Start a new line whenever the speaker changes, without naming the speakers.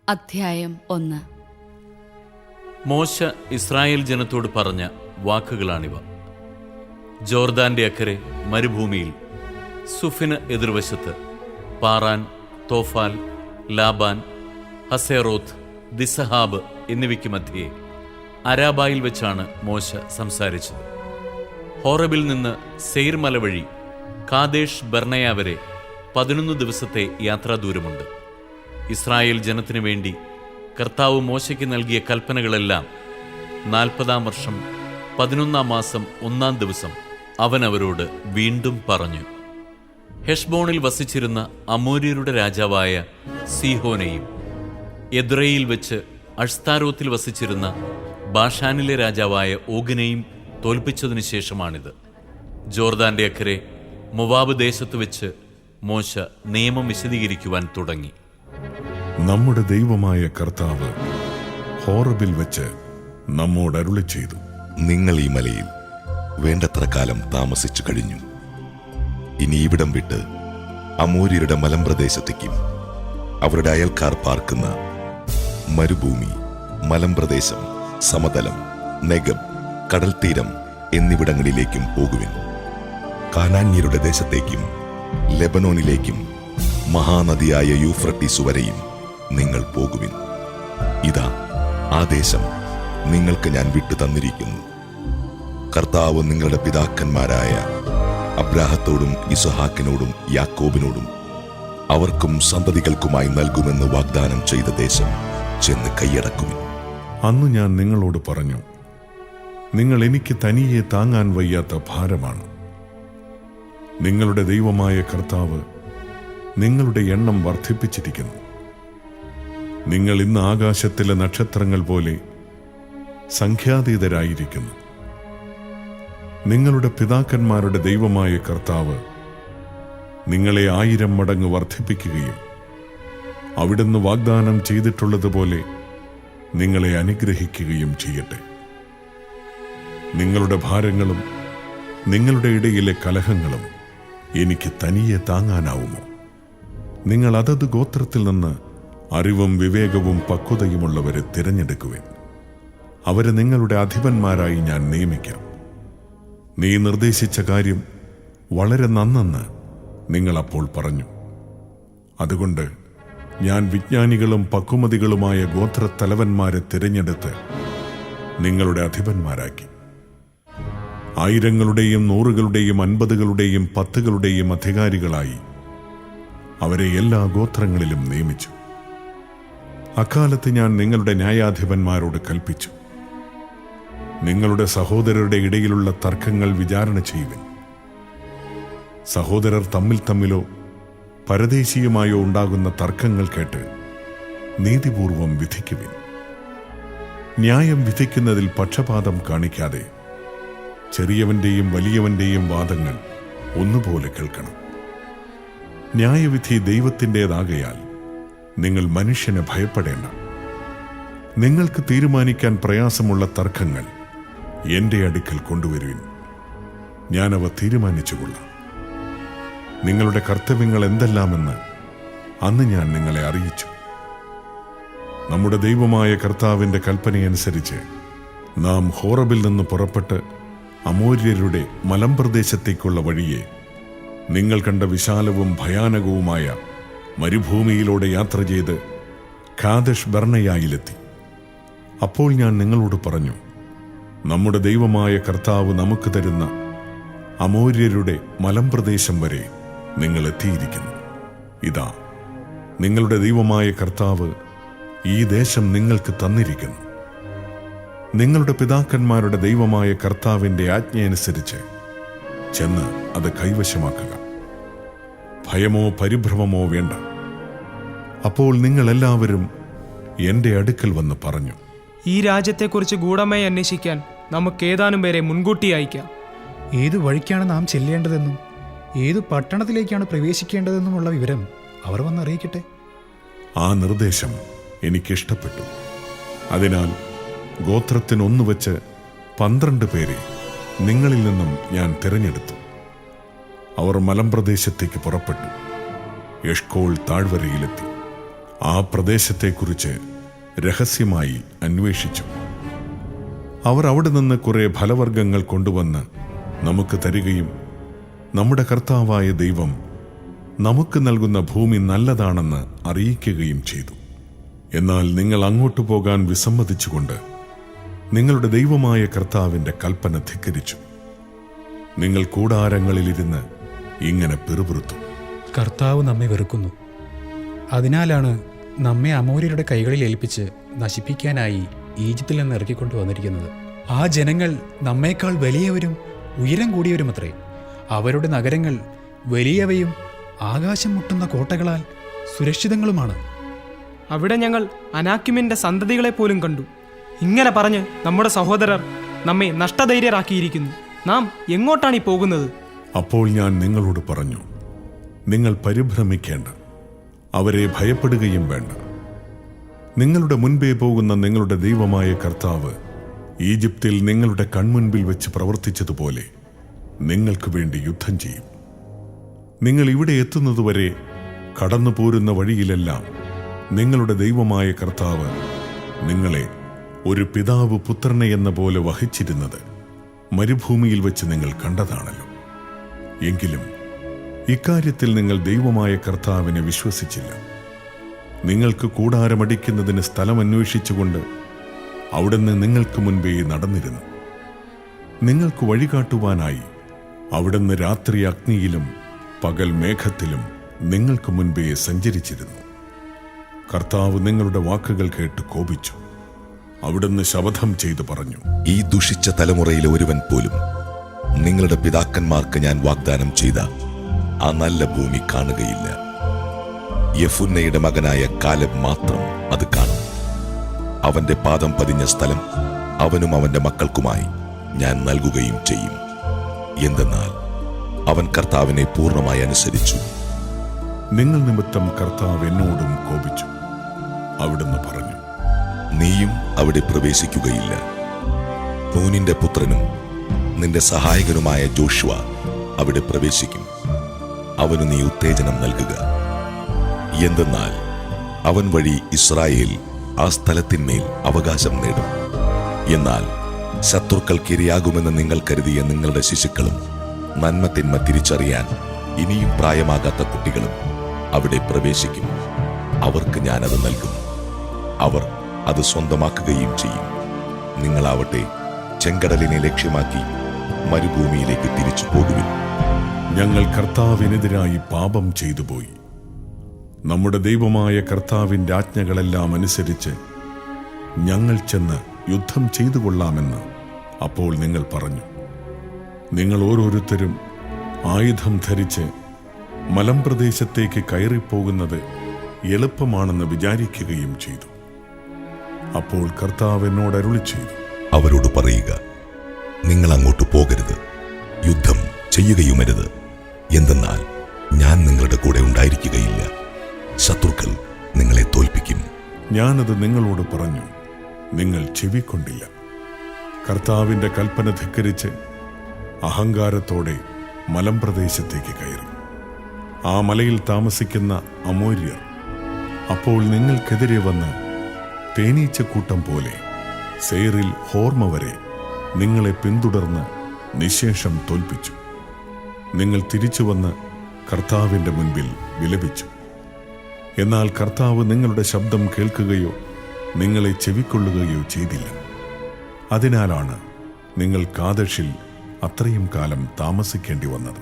അധ്യായം 1.
മോശ ഇസ്രായേൽ ജനത്തോട് പറഞ്ഞ വാക്കുകളാണിവ. ജോർദാന്റെ അക്കരെ മരുഭൂമിയിൽ സുഫിന് എതിർവശത്ത് പാറാൻ, തോഫാൽ, ലാബാൻ, ഹസേറോത്ത്, ദിസഹാബ് എന്നിവയ്ക്ക് മധ്യേ അരാബായിൽ വെച്ചാണ് മോശ സംസാരിച്ചത്. ഹോറബിൽ നിന്ന് സെയ്ർ മല വഴി കാദേശ് ബർണയ വരെ 11 ദിവസത്തെ യാത്രാദൂരമുണ്ട്. ഇസ്രായേൽ ജനത്തിനു വേണ്ടി കർത്താവ് മോശയ്ക്ക് നൽകിയ കൽപ്പനകളെല്ലാം 40-ാം വർഷം 11-ാം മാസം 1-ാം ദിവസം അവൻ അവരോട് വീണ്ടും പറഞ്ഞു. ഹെഷ്ബോണിൽ വസിച്ചിരുന്ന അമോര്യരുടെ രാജാവായ സീഹോനെയും എദ്രയിൽ വെച്ച് അഷ്താരോത്തിൽ വസിച്ചിരുന്ന ബാഷാനിലെ രാജാവായ ഓഗിനെയും തോൽപ്പിച്ചതിനു ശേഷമാണിത്. ജോർദാന്റെ അക്കരെ മൊവാബ് ദേശത്ത് വെച്ച് മോശ നിയമം വിശദീകരിക്കുവാൻ തുടങ്ങി.
നമ്മുടെ ദൈവമായ കർത്താവ് ഹോറബിൽ വെച്ച് നമ്മോട് അരുളി ചെയ്തു.
നിങ്ങൾ ഈ മലയിൽ വേണ്ടത്ര കാലം താമസിച്ചു കഴിഞ്ഞു. ഇനി ഇവിടം വിട്ട് അമോര്യരുടെ മലമ്പ്രദേശത്തേക്കും അവരുടെ അയൽക്കാർ പാർക്കുന്ന മരുഭൂമി, മലമ്പ്രദേശം, സമതലം, നെഗബ്, കടൽത്തീരം എന്നിവിടങ്ങളിലേക്കും പോകുവിൻ. കാനാന്യരുടെ ദേശത്തേക്കും ലെബനോനിലേക്കും മഹാനദിയായ യൂഫ്രട്ടീസ് വരെയും നിങ്ങൾ പോകുവിൻ. ഇതാ ആ ദേശം നിങ്ങൾക്ക് ഞാൻ വിട്ടു തന്നിരിക്കുന്നു. കർത്താവ് നിങ്ങളുടെ പിതാക്കന്മാരായ അബ്രാഹത്തോടും ഇസഹാക്കിനോടും യാക്കോബിനോടും അവർക്കും സന്തതികൾക്കുമായി നൽകുമെന്ന് വാഗ്ദാനം ചെയ്ത ദേശം ചെന്ന് കൈയടക്കുവിൻ.
അന്ന് ഞാൻ നിങ്ങളോട് പറഞ്ഞു, നിങ്ങൾ എനിക്ക് തനിയെ താങ്ങാൻ വയ്യാത്ത ഭാരമാണ്. നിങ്ങളുടെ ദൈവമായ കർത്താവ് നിങ്ങളുടെ എണ്ണം വർദ്ധിപ്പിച്ചിരിക്കുന്നു. നിങ്ങൾ ഇന്ന് ആകാശത്തിലെ നക്ഷത്രങ്ങൾ പോലെ സംഖ്യാതീതരായിരിക്കുന്നു. നിങ്ങളുടെ പിതാക്കന്മാരുടെ ദൈവമായ കർത്താവ് നിങ്ങളെ 1000 മടങ്ങ് വർദ്ധിപ്പിക്കുകയും അവിടുന്ന് വാഗ്ദാനം ചെയ്തിട്ടുള്ളതുപോലെ നിങ്ങളെ അനുഗ്രഹിക്കുകയും ചെയ്യട്ടെ. നിങ്ങളുടെ ഭാരങ്ങളും നിങ്ങളുടെ ഇടയിലെ കലഹങ്ങളും എനിക്ക് തനിയെ താങ്ങാനാവുമോ? നിങ്ങൾ അതത് ഗോത്രത്തിൽ നിന്ന് അറിവും വിവേകവും പക്വതയുമുള്ളവരെ തിരഞ്ഞെടുക്കുവിൻ. അവരെ നിങ്ങളുടെ അധിപന്മാരായി ഞാൻ നിയമിക്കാം. നീ നിർദ്ദേശിച്ച കാര്യം വളരെ നന്നെന്ന് നിങ്ങൾ അപ്പോൾ പറഞ്ഞു. അതുകൊണ്ട് ഞാൻ വിജ്ഞാനികളും പക്വമതികളുമായ ഗോത്രത്തലവന്മാരെ തിരഞ്ഞെടുത്ത് നിങ്ങളുടെ അധിപന്മാരാക്കി. 1000-ങ്ങളുടെയും 100-കളുടെയും 50-കളുടെയും 10-കളുടെയും അധികാരികളായി അവരെ എല്ലാ ഗോത്രങ്ങളിലും നിയമിച്ചു. അക്കാലത്ത് ഞാൻ നിങ്ങളുടെ ന്യായാധിപന്മാരോട് കൽപ്പിച്ചു, നിങ്ങളുടെ സഹോദരരുടെ ഇടയിലുള്ള തർക്കങ്ങൾ വിചാരണ ചെയ്യുവിൻ. സഹോദരർ തമ്മിലോ പരദേശിയുമായോ ഉണ്ടാകുന്ന തർക്കങ്ങൾ കേട്ട് നീതിപൂർവം വിധിക്കുവിൻ. ന്യായം വിധിക്കുന്നതിൽ പക്ഷപാതം കാണിക്കാതെ ചെറിയവന്റെയും വലിയവന്റെയും വാദങ്ങൾ ഒന്നുപോലെ കേൾക്കണം. ന്യായവിധി ദൈവത്തിൻ്റെതാകയാൽ നിങ്ങൾ മനുഷ്യനെ ഭയപ്പെടേണ്ട. നിങ്ങൾക്ക് തീരുമാനിക്കാൻ പ്രയാസമുള്ള തർക്കങ്ങൾ എന്റെ അടുക്കൽ കൊണ്ടുവരുവിൻ, ഞാനവ തീരുമാനിച്ചുകൊള്ളാം. നിങ്ങളുടെ കർത്തവ്യങ്ങൾ എന്തെല്ലാമെന്ന് അന്ന് ഞാൻ നിങ്ങളെ അറിയിച്ചു. നമ്മുടെ ദൈവമായ കർത്താവിന്റെ കൽപ്പനയനുസരിച്ച് നാം ഹോറബിൽ നിന്ന് പുറപ്പെട്ട് അമോര്യരുടെ മലമ്പ്രദേശത്തേക്കുള്ള വഴിയെ നിങ്ങൾ കണ്ട വിശാലവും ഭയാനകവുമായ മരുഭൂമിയിലൂടെ യാത്ര ചെയ്ത് കാദേശ് ബർണയായിലെത്തി. അപ്പോൾ ഞാൻ നിങ്ങളോട് പറഞ്ഞു, നമ്മുടെ ദൈവമായ കർത്താവ് നമുക്ക് തരുന്ന അമോര്യരുടെ മലമ്പ്രദേശം വരെ നിങ്ങൾ എത്തിയിരിക്കുന്നു. ഇതാ നിങ്ങളുടെ ദൈവമായ കർത്താവ് ഈ ദേശം നിങ്ങൾക്ക് തന്നിരിക്കുന്നു. നിങ്ങളുടെ പിതാക്കന്മാരുടെ ദൈവമായ കർത്താവിന്റെ ആജ്ഞയനുസരിച്ച് ചെന്ന് അത് കൈവശമാക്കുക. ഭയമോ പരിഭ്രമമോ വേണ്ട. അപ്പോൾ നിങ്ങൾ എല്ലാവരും എന്റെ അടുക്കൽ വന്ന് പറഞ്ഞു,
ഈ രാജ്യത്തെക്കുറിച്ച് ഗൂഢമായി അന്വേഷിക്കാൻ നമുക്ക് ഏതാനും പേരെ മുൻകൂട്ടി അയക്കാം.
ഏതു വഴിക്കാണ് നാം ചെല്ലേണ്ടതെന്നും ഏതു പട്ടണത്തിലേക്കാണ് പ്രവേശിക്കേണ്ടതെന്നുമുള്ള വിവരം അവർ വന്നറിയിക്കട്ടെ.
ആ നിർദ്ദേശം എനിക്കിഷ്ടപ്പെട്ടു. അതിനാൽ ഗോത്രത്തിനൊന്നു വെച്ച് 12 പേരെ നിങ്ങളിൽ നിന്നും ഞാൻ തിരഞ്ഞെടുത്തു. അവർ മലമ്പ്രദേശത്തേക്ക് പുറപ്പെട്ടു. എഷ്കോൾ താഴ്വരയിലെത്തി. ആ പ്രദേശത്തെക്കുറിച്ച് രഹസ്യമായി അന്വേഷിച്ചു. അവർ അവിടെ നിന്ന് കുറെ ഫലവർഗ്ഗങ്ങൾ കൊണ്ടുവന്ന് നമുക്ക് തരികയും നമ്മുടെ കർത്താവായ ദൈവം നമുക്ക് നൽകുന്ന ഭൂമി നല്ലതാണെന്ന് അറിയിക്കുകയും ചെയ്തു. എന്നാൽ നിങ്ങൾ അങ്ങോട്ട് പോകാൻ വിസമ്മതിച്ചുകൊണ്ട് നിങ്ങളുടെ ദൈവമായ കർത്താവിന്റെ കൽപ്പന ധിക്കരിച്ചു. നിങ്ങൾ കൂടാരങ്ങളിലിരുന്ന് ഇങ്ങനെ പിറുപിറുത്തു:
കർത്താവ് നമ്മെ വെറുക്കുന്നു. അതിനാലാണ് നമ്മെ അമോര്യരുടെ കൈകളിൽ ഏൽപ്പിച്ച് നശിപ്പിക്കാനായി ഈജിപ്തിൽ നിന്ന് ഇറക്കിക്കൊണ്ടു വന്നിരിക്കുന്നത്. ആ ജനങ്ങൾ നമ്മേക്കാൾ വലിയവരും ഉയരം കൂടിയവരുമത്രേ. അവരുടെ നഗരങ്ങൾ വലിയവയും ആകാശം മുട്ടുന്ന കോട്ടകളാൽ സുരക്ഷിതങ്ങളുമാണ്.
അവിടെ ഞങ്ങൾ അനാക്കിമിന്റെ സന്തതികളെ പോലും കണ്ടു. ഇങ്ങനെ പറഞ്ഞ് നമ്മുടെ സഹോദരർ നമ്മെ നഷ്ടധൈര്യരാക്കിയിരിക്കുന്നു. നാം എങ്ങോട്ടാണ് ഈ പോകുന്നത്?
അപ്പോൾ ഞാൻ നിങ്ങളോട് പറഞ്ഞു, നിങ്ങൾ പരിഭ്രമിക്കേണ്ട, അവരെ ഭയപ്പെടുകയും വേണ്ട. നിങ്ങളുടെ മുൻപേ പോകുന്ന നിങ്ങളുടെ ദൈവമായ കർത്താവ് ഈജിപ്തിൽ നിങ്ങളുടെ കൺമുൻപിൽ വെച്ച് പ്രവർത്തിച്ചതുപോലെ നിങ്ങൾക്ക് വേണ്ടി യുദ്ധം ചെയ്യും. നിങ്ങൾ ഇവിടെ എത്തുന്നതുവരെ കടന്നു പോരുന്ന വഴിയിലെല്ലാം നിങ്ങളുടെ ദൈവമായ കർത്താവ് നിങ്ങളെ ഒരു പിതാവ് പുത്രനെ എന്ന പോലെ വഹിച്ചിരുന്നത് മരുഭൂമിയിൽ വെച്ച് നിങ്ങൾ കണ്ടതാണല്ലോ. എങ്കിലും ഇക്കാര്യത്തിൽ നിങ്ങൾ ദൈവമായ കർത്താവിനെ വിശ്വസിച്ചില്ല. നിങ്ങൾക്ക് കൂടാരമടിക്കുന്നതിന് സ്ഥലം അന്വേഷിച്ചുകൊണ്ട് അവിടുന്ന് നിങ്ങൾക്ക് മുൻപേ നടന്നിരുന്നു. നിങ്ങൾക്ക് വഴികാട്ടുവാനായി അവിടുന്ന് രാത്രി അഗ്നിയിലും പകൽ മേഘത്തിലും നിങ്ങൾക്ക് മുൻപേ സഞ്ചരിച്ചിരുന്നു. കർത്താവ് നിങ്ങളുടെ വാക്കുകൾ കേട്ട് കോപിച്ചു. അവിടുന്ന് ശപഥം ചെയ്തു പറഞ്ഞു:
ഈ ദുഷിച്ച തലമുറയിലെ ഒരുവൻ പോലും നിങ്ങളുടെ പിതാക്കന്മാർക്ക് ഞാൻ വാഗ്ദാനം ചെയ്ത ആ നല്ല ഭൂമി കാണുകയില്ല. യെഫുന്നയുടെ മകനായ കാലെബ് മാത്രം അത് കാണും. അവന്റെ പാദം പതിഞ്ഞ സ്ഥലം അവനും അവന്റെ മക്കൾക്കുമായി ഞാൻ നൽകുകയും ചെയ്യും. എന്തെന്നാൽ അവൻ കർത്താവിനെ പൂർണ്ണമായി അനുസരിച്ചു.
നിങ്ങൾ നിമിത്തം കർത്താവ് എന്നോടും കോപിച്ചു. അവിടുന്ന് പറഞ്ഞു:
നീയും അവിടെ പ്രവേശിക്കുകയില്ല. നൂനിന്റെ പുത്രനും നിന്റെ സഹായകനുമായ ജോഷുവ അവിടെ പ്രവേശിക്കും. അവന് നീ ഉത്തേജനം നൽകുക. എന്തെന്നാൽ അവൻ വഴി ഇസ്രായേൽ ആ സ്ഥലത്തിന്മേൽ അവകാശം നേടും. എന്നാൽ ശത്രുക്കൾക്ക് ഇരയാകുമെന്ന് നിങ്ങൾ കരുതിയ നിങ്ങളുടെ ശിശുക്കളും നന്മ തിരിച്ചറിയാൻ ഇനിയും പ്രായമാകാത്ത കുട്ടികളും അവിടെ പ്രവേശിക്കും. അവർക്ക് ഞാനത് നൽകും. അവർ അത് സ്വന്തമാക്കുകയും ചെയ്യും. നിങ്ങളാവട്ടെ ചെങ്കടലിനെ ലക്ഷ്യമാക്കി മരുഭൂമിയിലേക്ക് തിരിച്ചു പോകുവിൻ.
ഞങ്ങൾ കർത്താവിനെതിരായി പാപം ചെയ്തുപോയി. നമ്മുടെ ദൈവമായ കർത്താവിൻ്റെ ആജ്ഞകളെല്ലാം അനുസരിച്ച് ഞങ്ങൾ ചെന്ന് യുദ്ധം ചെയ്തു കൊള്ളാമെന്ന് അപ്പോൾ നിങ്ങൾ പറഞ്ഞു. നിങ്ങൾ ഓരോരുത്തരും ആയുധം ധരിച്ച് മലമ്പ്രദേശത്തേക്ക് കയറിപ്പോകുന്നത് എളുപ്പമാണെന്ന് വിചാരിക്കുകയും ചെയ്തു. അപ്പോൾ കർത്താവ് എന്നോട് അരുളി ചെയ്തു:
അവരോട് പറയുക, നിങ്ങൾ അങ്ങോട്ട് പോകരുത്, യുദ്ധം ചെയ്യുകയുമരുത്. എന്തെന്നാൽ ഞാൻ നിങ്ങളുടെ കൂടെ ഉണ്ടായിരിക്കുകയില്ല. ശത്രുക്കൾ നിങ്ങളെ തോൽപ്പിക്കും.
ഞാനത് നിങ്ങളോട് പറഞ്ഞു, നിങ്ങൾ ചെവിക്കൊണ്ടില്ല. കർത്താവിൻ്റെ കൽപ്പന ധിക്കരിച്ച് അഹങ്കാരത്തോടെ മലമ്പ്രദേശത്തേക്ക് കയറി. ആ മലയിൽ താമസിക്കുന്ന അമോര്യർ അപ്പോൾ നിങ്ങൾക്കെതിരെ വന്ന് തേനീച്ചക്കൂട്ടം പോലെ സേറിൽ ഹോർമ വരെ നിങ്ങളെ പിന്തുടർന്ന് നിശേഷം തോൽപ്പിച്ചു. നിങ്ങൾ തിരിച്ചുവന്ന് കർത്താവിൻ്റെ മുൻപിൽ വിലപിച്ചു. എന്നാൽ കർത്താവ് നിങ്ങളുടെ ശബ്ദം കേൾക്കുകയോ നിങ്ങളെ ചെവിക്കൊള്ളുകയോ ചെയ്തില്ല. അതിനാലാണ് നിങ്ങൾ കാദശിൽ അത്രയും കാലം താമസിക്കേണ്ടി വന്നത്.